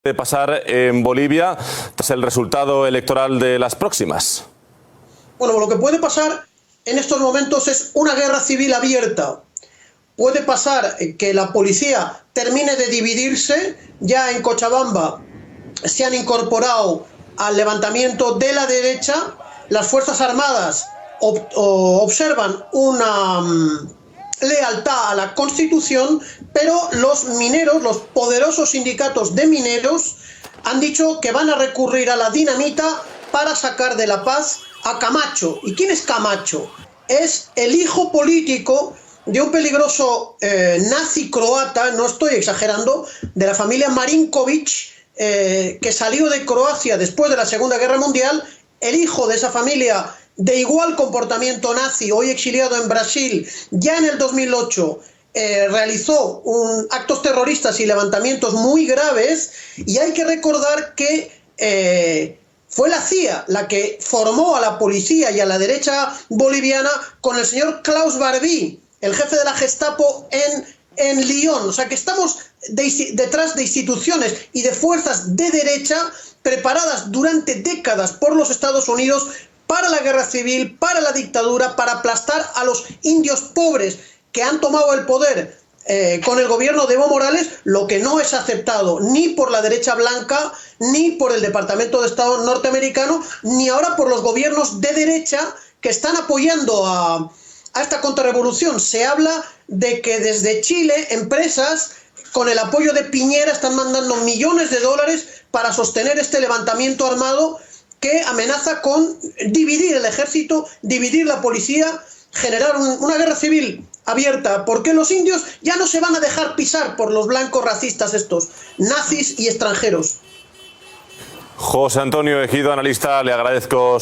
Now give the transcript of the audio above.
De pasar en Bolivia tras el resultado electoral de las próximas? Bueno, lo que puede pasar en estos momentos es una guerra civil abierta. Puede pasar que la policía termine de dividirse. Ya en Cochabamba se han incorporado al levantamiento de la derecha. Las Fuerzas Armadas observan una lealtad a la Constitución, pero los mineros, los poderosos sindicatos de mineros, han dicho que van a recurrir a la dinamita para sacar de La Paz a Camacho. ¿Y quién es Camacho? Es el hijo político de un peligroso nazi croata, no estoy exagerando, de la familia Marinkovic, que salió de Croacia después de la Segunda Guerra Mundial. El hijo de esa familia de igual comportamiento nazi, hoy exiliado en Brasil, ya en el 2008 realizó actos terroristas y levantamientos muy graves, y hay que recordar que fue la CIA la que formó a la policía y a la derecha boliviana con el señor Klaus Barbie, el jefe de la Gestapo en Lyon. O sea que estamos detrás de instituciones y de fuerzas de derecha preparadas durante décadas por los Estados Unidos para la guerra civil, para la dictadura, para aplastar a los indios pobres que han tomado el poder con el gobierno de Evo Morales, lo que no es aceptado ni por la derecha blanca, ni por el Departamento de Estado norteamericano, ni ahora por los gobiernos de derecha que están apoyando a esta contrarrevolución. Se habla de que desde Chile empresas con el apoyo de Piñera están mandando millones de dólares para sostener este levantamiento armado que amenaza con dividir el ejército, dividir la policía, generar una guerra civil abierta, porque los indios ya no se van a dejar pisar por los blancos racistas estos, nazis y extranjeros. José Antonio Ejido, analista, le agradezco